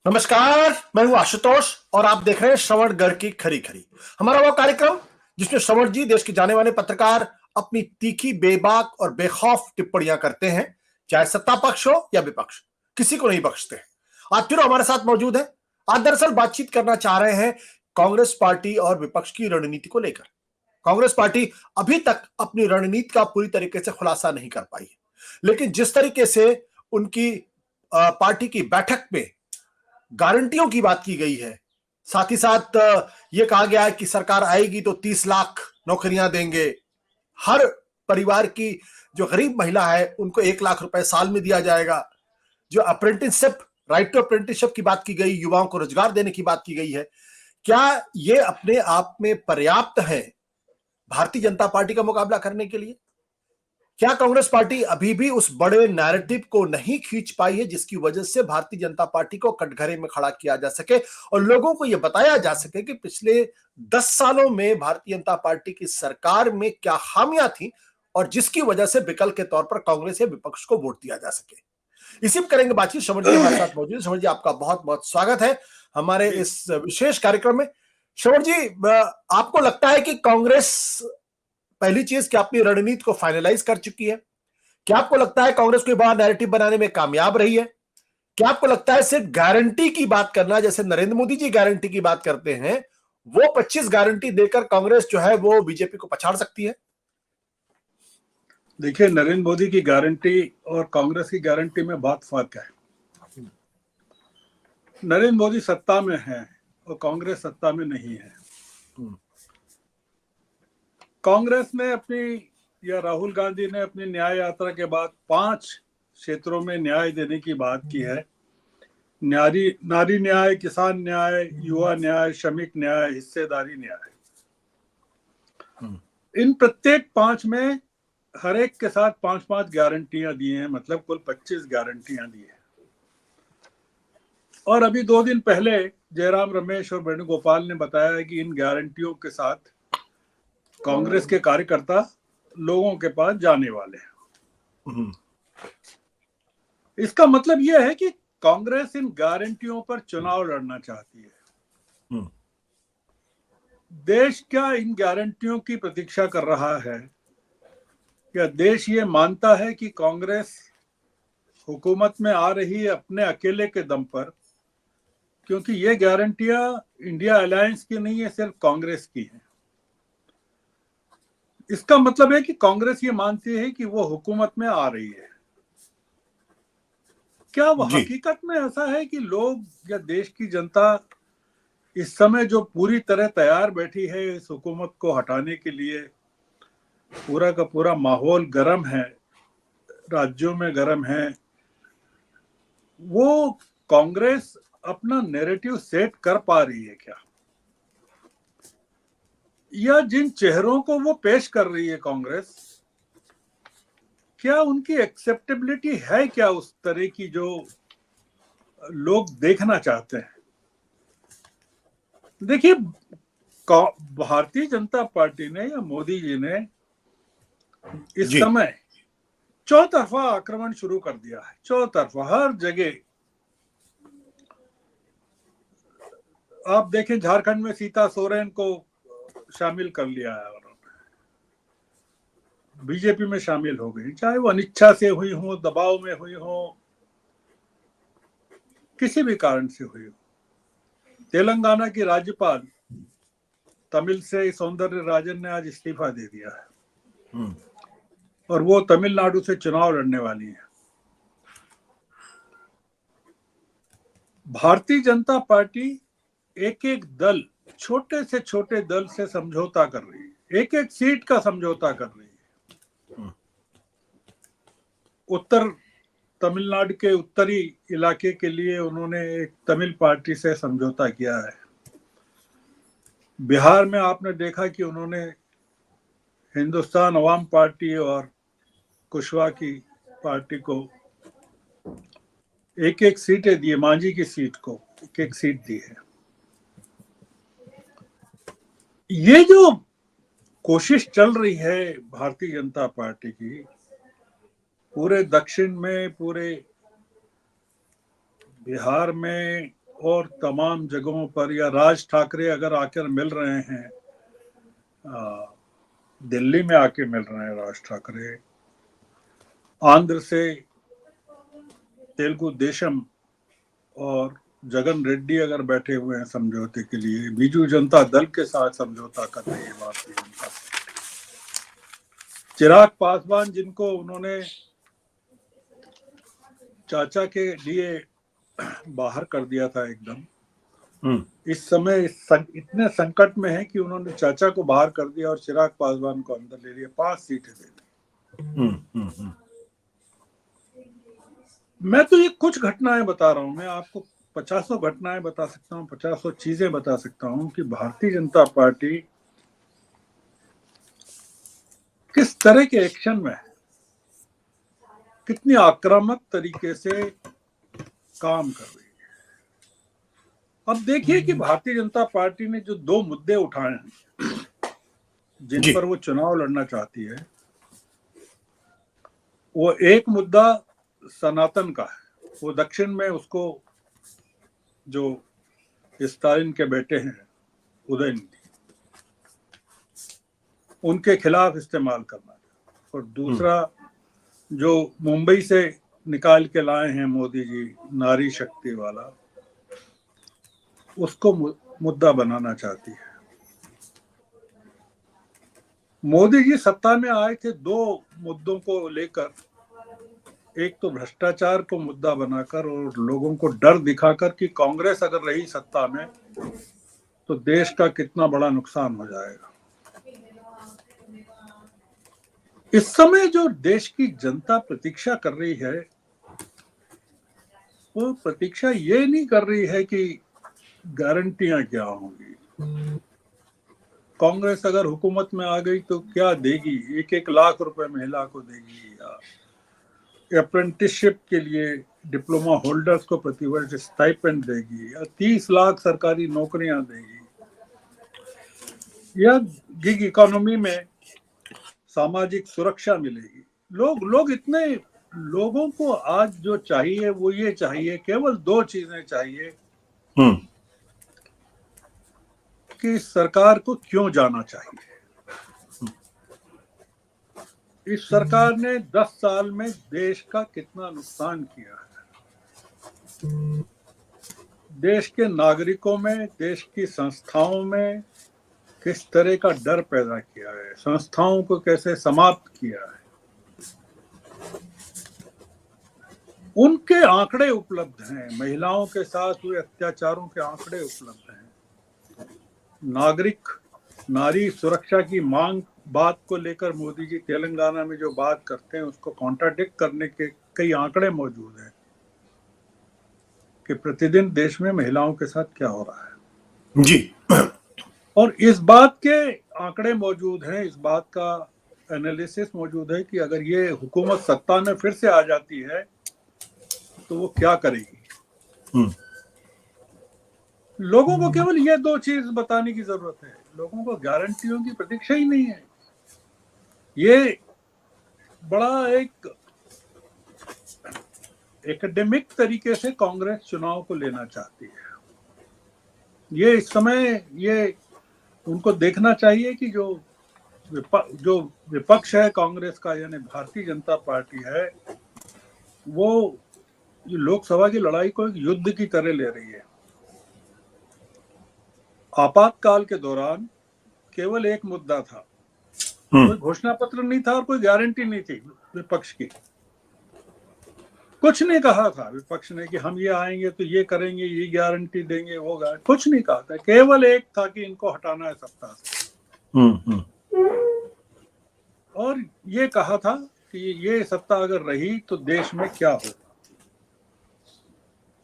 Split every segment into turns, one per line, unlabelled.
नमस्कार। मैं हूं आशुतोष और आप देख रहे हैं श्रवणगढ़ की खरी खरी, हमारा वो कार्यक्रम जिसमें श्रवण जी, देश के जाने माने पत्रकार, अपनी तीखी, बेबाक और बेखौफ टिप्पणियां करते हैं, चाहे सत्ता पक्ष हो या विपक्ष, किसी को नहीं बख्शते। आज फिर हमारे साथ मौजूद है। आज दरअसल बातचीत करना चाह रहे हैं कांग्रेस पार्टी और विपक्ष की रणनीति को लेकर। कांग्रेस पार्टी अभी तक अपनी रणनीति का पूरी तरीके से खुलासा नहीं कर पाई है, लेकिन जिस तरीके से उनकी पार्टी की बैठक में गारंटियों की बात की गई है, साथ ही साथ यह कहा गया है कि सरकार आएगी तो 30 लाख नौकरियां देंगे, हर परिवार की जो गरीब महिला है उनको 1 लाख रुपए साल में दिया जाएगा, जो अप्रेंटिसशिप, राइट टू अप्रेंटिसशिप की बात की गई, युवाओं को रोजगार देने की बात की गई है। क्या यह अपने आप में पर्याप्त है भारतीय जनता पार्टी का मुकाबला करने के लिए? क्या कांग्रेस पार्टी अभी भी उस बड़े नैरेटिव को नहीं खींच पाई है जिसकी वजह से भारतीय जनता पार्टी को कटघरे में खड़ा किया जा सके और लोगों को यह बताया जा सके कि पिछले 10 सालों में भारतीय जनता पार्टी की सरकार में क्या खामियां थी और जिसकी वजह से विकल्प के तौर पर कांग्रेस या विपक्ष को वोट दिया जा सके? इसी पर करेंगे बातचीत। श्रवण जी हमारे साथ मौजूद है। श्रवण जी, आपका बहुत बहुत स्वागत है हमारे इस विशेष कार्यक्रम में। श्रवण जी, आपको लगता है कि कांग्रेस, पहली चीज, क्या अपनी रणनीति को फाइनलाइज कर चुकी है? क्या आपको लगता है कांग्रेस कोई बड़ा नैरेटिव बनाने में कामयाब रही है? क्या आपको लगता है सिर्फ गारंटी की बात करना, जैसे नरेंद्र मोदी जी गारंटी की बात करते हैं, वो 25 गारंटी देकर कांग्रेस जो है वो बीजेपी को पछाड़ सकती है?
देखिए, नरेंद्र मोदी की गारंटी और कांग्रेस की गारंटी में बहुत फर्क है। नरेंद्र मोदी सत्ता में है और कांग्रेस सत्ता में नहीं है। कांग्रेस ने या राहुल गांधी ने अपनी न्याय यात्रा के बाद 5 क्षेत्रों में न्याय देने की बात की है। नारी न्याय, किसान न्याय, युवा न्याय, श्रमिक न्याय, हिस्सेदारी न्याय। इन प्रत्येक 5 में हर एक के साथ 5-5 गारंटियां दी हैं, मतलब कुल 25 गारंटियां दी हैं। और अभी 2 दिन पहले जयराम रमेश और वेणुगोपाल ने बताया कि इन गारंटियों के साथ कांग्रेस के कार्यकर्ता लोगों के पास जाने वाले हैं। इसका मतलब यह है कि कांग्रेस इन गारंटियों पर चुनाव लड़ना चाहती है। देश क्या इन गारंटियों की प्रतीक्षा कर रहा है? क्या देश ये मानता है कि कांग्रेस हुकूमत में आ रही है अपने अकेले के दम पर, क्योंकि ये गारंटियां इंडिया अलायंस की नहीं है, सिर्फ कांग्रेस की है। इसका मतलब है कि कांग्रेस ये मानती है कि वो हुकूमत में आ रही है। क्या वो हकीकत में ऐसा है कि लोग या देश की जनता इस समय जो पूरी तरह तैयार बैठी है इस हुकूमत को हटाने के लिए? पूरा का पूरा माहौल गर्म है, राज्यों में गर्म है। वो कांग्रेस अपना नैरेटिव सेट कर पा रही है क्या? या जिन चेहरों को वो पेश कर रही है कांग्रेस, क्या उनकी एक्सेप्टेबिलिटी है क्या उस तरह की जो लोग देखना चाहते हैं? देखिए, भारतीय जनता पार्टी ने या मोदी जी ने इस समय चौतरफा आक्रमण शुरू कर दिया है। चौतरफा, हर जगह। आप देखें, झारखंड में सीता सोरेन को शामिल कर लिया है और बीजेपी में शामिल हो गई, चाहे वो अनिच्छा से हुई हो, दबाव में हुई हो, किसी भी कारण से हुई हो। तेलंगाना की राज्यपाल तमिल से सौंदरराजन ने आज इस्तीफा दे दिया है और वो तमिलनाडु से चुनाव लड़ने वाली है। भारतीय जनता पार्टी एक एक दल, छोटे से छोटे दल से समझौता कर रही है, एक एक सीट का समझौता कर रही है। उत्तर तमिलनाडु के उत्तरी इलाके के लिए उन्होंने एक तमिल पार्टी से समझौता किया है। बिहार में आपने देखा कि उन्होंने हिंदुस्तान अवाम पार्टी और कुशवाहा की पार्टी को एक एक सीटें दी है, मांझी की सीट को एक एक सीट दी है। ये जो कोशिश चल रही है भारतीय जनता पार्टी की, पूरे दक्षिण में, पूरे बिहार में, और तमाम जगहों पर, या राज ठाकरे अगर आकर मिल रहे हैं, दिल्ली में आके मिल रहे हैं राज ठाकरे, आंध्र से तेलुगु देशम और जगन रेड्डी अगर बैठे हुए हैं समझौते के लिए, बीजू जनता दल के साथ समझौता कर रही है भारतीय जनता पार्टी। चिराग पासवान, जिनको उन्होंने चाचा के लिए बाहर कर दिया था एकदम, इस समय इतने संकट में है कि उन्होंने चाचा को बाहर कर दिया और चिराग पासवान को अंदर ले लिया, 5 सीटें दे दी। मैं तो ये कुछ घटनाएं बता रहा हूं, मैं आपको 50 घटनाएं बता सकता हूं, 50 चीजें बता सकता हूं कि भारतीय जनता पार्टी किस तरह के एक्शन में है, कितनी आक्रामक तरीके से काम कर रही है। अब देखिए कि भारतीय जनता पार्टी ने जो 2 मुद्दे उठाए हैं जिन पर वो चुनाव लड़ना चाहती है, वो एक मुद्दा सनातन का है। वो दक्षिण में उसको जो स्टालिन के बेटे हैं उदयनिधि, उनके खिलाफ इस्तेमाल करना, और दूसरा जो मुंबई से निकाल के लाए हैं मोदी जी, नारी शक्ति वाला, उसको मुद्दा बनाना चाहती है। मोदी जी सत्ता में आए थे 2 मुद्दों को लेकर, एक तो भ्रष्टाचार को मुद्दा बनाकर और लोगों को डर दिखाकर कि कांग्रेस अगर रही सत्ता में तो देश का कितना बड़ा नुकसान हो जाएगा। इस समय जो देश की जनता प्रतीक्षा कर रही है, वो प्रतीक्षा ये नहीं कर रही है कि गारंटियां क्या होंगी, कांग्रेस अगर हुकूमत में आ गई तो क्या देगी, 1-1 लाख रुपए महिला को देगी, या अप्रेंटिसशिप के लिए डिप्लोमा होल्डर्स को प्रतिवर्ष स्टाइपेंड देगी, या 30 लाख सरकारी नौकरियां देगी, या गिग इकोनॉमी में सामाजिक सुरक्षा मिलेगी। लोग इतने, लोगों को आज जो चाहिए वो ये चाहिए, केवल 2 चीजें चाहिए कि सरकार को क्यों जाना चाहिए। इस सरकार ने 10 साल में देश का कितना नुकसान किया है, देश के नागरिकों में, देश की संस्थाओं में किस तरह का डर पैदा किया है, संस्थाओं को कैसे समाप्त किया है। उनके आंकड़े उपलब्ध हैं, महिलाओं के साथ हुए अत्याचारों के आंकड़े उपलब्ध हैं। नारी सुरक्षा की मांग बात को लेकर मोदी जी तेलंगाना में जो बात करते हैं उसको कॉन्ट्राडिक्ट करने के कई आंकड़े मौजूद हैं कि प्रतिदिन देश में महिलाओं के साथ क्या हो रहा है
जी।
और इस बात के आंकड़े मौजूद हैं, इस बात का एनालिसिस मौजूद है कि अगर ये हुकूमत सत्ता में फिर से आ जाती है तो वो क्या करेगी। लोगों को केवल ये 2 चीज बताने की जरूरत है, लोगों को गारंटियों की प्रतीक्षा ही नहीं है। ये बड़ा एक एकेडमिक तरीके से कांग्रेस चुनाव को लेना चाहती है। ये इस समय ये उनको देखना चाहिए कि जो विपक्ष है कांग्रेस का, यानी भारतीय जनता पार्टी है, वो लोकसभा की लड़ाई को एक युद्ध की तरह ले रही है। आपातकाल के दौरान केवल एक मुद्दा था, कोई घोषणा पत्र नहीं था और कोई गारंटी नहीं थी विपक्ष की। कुछ नहीं कहा था विपक्ष ने कि हम ये आएंगे तो ये करेंगे, ये गारंटी देंगे, वो कुछ नहीं कहा था। केवल एक था कि इनको हटाना है सत्ता से। और ये कहा था कि ये सत्ता अगर रही तो देश में क्या होगा,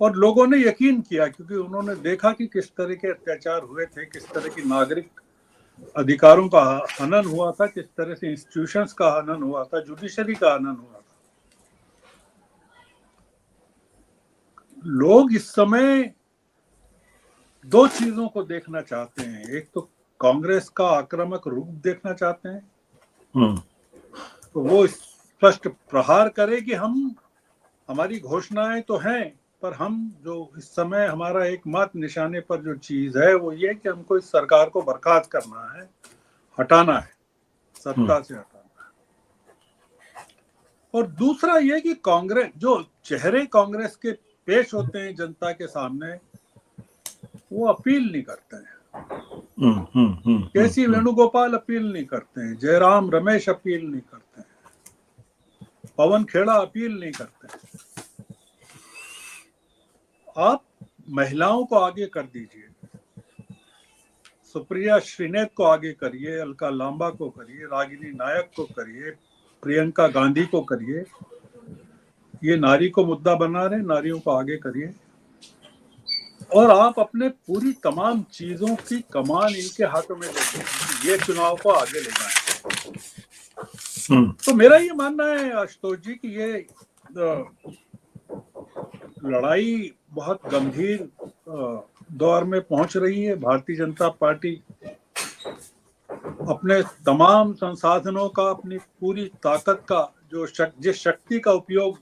और लोगों ने यकीन किया क्योंकि उन्होंने देखा कि किस तरह के अत्याचार हुए थे, किस तरह की नागरिक अधिकारों का हनन हुआ था, किस तरह से इंस्टीट्यूशंस का हनन हुआ था, जुडिशरी का हनन हुआ था। लोग इस समय 2 चीजों को देखना चाहते हैं, एक तो कांग्रेस का आक्रामक रूप देखना चाहते हैं, तो वो स्पष्ट प्रहार करे कि हमारी घोषणाएं तो हैं पर हम जो इस समय हमारा एकमात्र निशाने पर जो चीज है वो ये कि हमको इस सरकार को बर्खास्त करना है, हटाना है, सत्ता से हटाना है। और दूसरा ये कि कांग्रेस, जो चेहरे कांग्रेस के पेश होते हैं जनता के सामने, वो अपील नहीं करते हैं। केसी वेणुगोपाल अपील नहीं करते हैं, जयराम रमेश अपील नहीं करते हैं, पवन खेड़ा अपील नहीं करते हैं। आप महिलाओं को आगे कर दीजिए, सुप्रिया श्रीनेत को आगे करिए, अलका लांबा को करिए, रागिनी नायक को करिए, प्रियंका गांधी को करिए। ये नारी को मुद्दा बना रहे, नारियों को आगे करिए और आप अपने पूरी तमाम चीजों की कमान इनके हाथों में देखें, ये चुनाव को आगे ले जाए। तो मेरा ये मानना है आशुतोष जी कि ये लड़ाई बहुत गंभीर दौर में पहुंच रही है। भारतीय जनता पार्टी अपने तमाम संसाधनों का, अपनी पूरी ताकत का, जिस शक्ति का उपयोग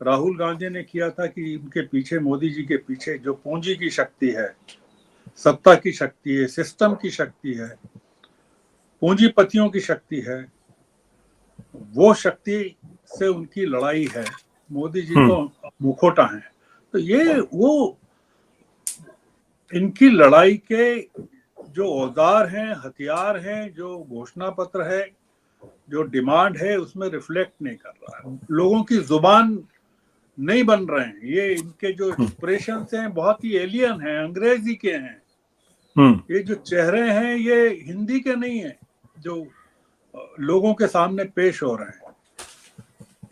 राहुल गांधी ने किया था कि उनके पीछे, मोदी जी के पीछे जो पूंजी की शक्ति है, सत्ता की शक्ति है, सिस्टम की शक्ति है, पूंजीपतियों की शक्ति है, वो शक्ति से उनकी लड़ाई है। मोदी जी तो मुखौटा है। तो ये वो इनकी लड़ाई के जो औजार हैं, हथियार हैं, जो घोषणा पत्र है, जो डिमांड है, उसमें रिफ्लेक्ट नहीं कर रहा है। लोगों की जुबान नहीं बन रहे हैं। ये इनके जो एक्सप्रेशन हैं बहुत ही एलियन हैं, अंग्रेजी के हैं। ये जो चेहरे हैं ये हिंदी के नहीं है जो लोगों के सामने पेश हो रहे हैं।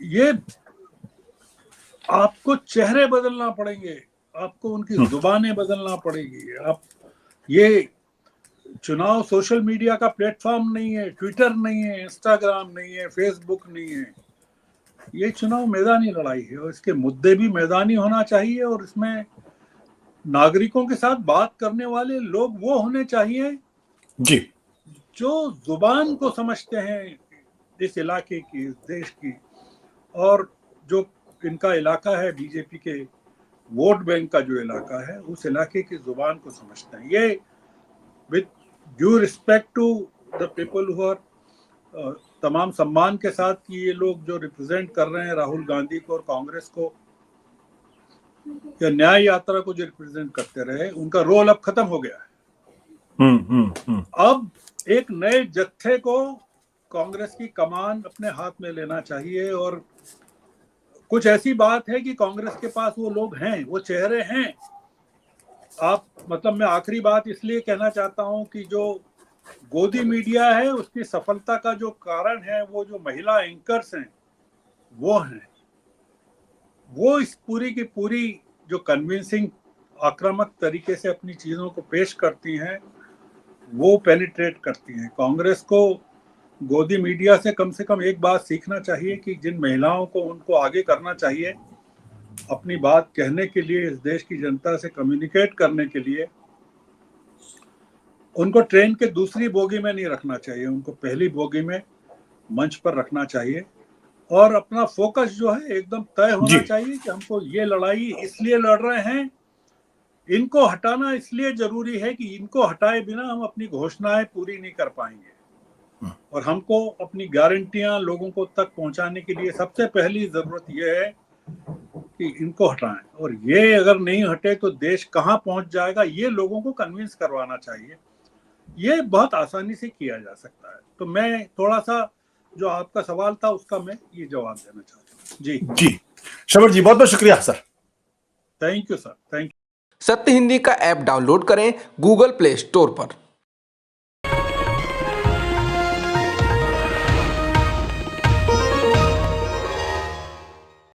ये आपको चेहरे बदलना पड़ेंगे, आपको उनकी जुबानें बदलना पड़ेगी। आप ये चुनाव सोशल मीडिया का प्लेटफॉर्म नहीं है, ट्विटर नहीं है, इंस्टाग्राम नहीं है, फेसबुक नहीं है। ये चुनाव मैदानी लड़ाई है और इसके मुद्दे भी मैदानी होना चाहिए और इसमें नागरिकों के साथ बात करने वाले लोग वो होने चाहिए
जी,
जो जुबान को समझते हैं इस इलाके की, इस देश की, और जो इनका इलाका है, बीजेपी के वोट बैंक का जो इलाका है, उस इलाके की जुबान को समझते हैं। ये with due respect to the people who are, तमाम सम्मान के साथ कि ये लोग जो रिप्रेजेंट कर रहे हैं राहुल गांधी को और कांग्रेस को, या न्याय यात्रा को जो रिप्रेजेंट करते रहे, उनका रोल अब खत्म हो गया है। अब एक नए जत्थे को कांग्रेस की कमान अपने हाथ में लेना चाहिए और कुछ ऐसी बात है कि कांग्रेस के पास वो लोग हैं, वो चेहरे हैं। आप मतलब मैं आखिरी बात इसलिए कहना चाहता हूं कि जो गोदी मीडिया है उसकी सफलता का जो कारण है वो जो महिला एंकर्स हैं वो हैं। वो इस पूरी की पूरी जो कन्विंसिंग, आक्रामक तरीके से अपनी चीजों को पेश करती हैं, वो पेनिट्रेट करती हैं। कांग्रेस को गोदी मीडिया से कम एक बात सीखना चाहिए कि जिन महिलाओं को उनको आगे करना चाहिए अपनी बात कहने के लिए, इस देश की जनता से कम्युनिकेट करने के लिए, उनको ट्रेन के दूसरी बोगी में नहीं रखना चाहिए, उनको पहली बोगी में मंच पर रखना चाहिए और अपना फोकस जो है एकदम तय होना चाहिए कि हमको ये लड़ाई इसलिए लड़ रहे हैं, इनको हटाना इसलिए जरूरी है कि इनको हटाए बिना हम अपनी घोषणाएं पूरी नहीं कर पाएंगे और हमको अपनी गारंटियां लोगों को तक पहुंचाने के लिए सबसे पहली जरूरत यह है कि इनको हटाएं। और ये अगर नहीं हटे तो देश कहां पहुंच जाएगा, ये लोगों को कन्विंस करवाना चाहिए। ये बहुत आसानी से किया जा सकता है। तो मैं थोड़ा सा जो आपका सवाल था उसका मैं ये जवाब देना चाहता हूँ। जी
श्रवण जी, बहुत बहुत शुक्रिया sir.
Thank you sir, thank you.
सत्य हिंदी का ऐप डाउनलोड करें गूगल प्ले स्टोर पर।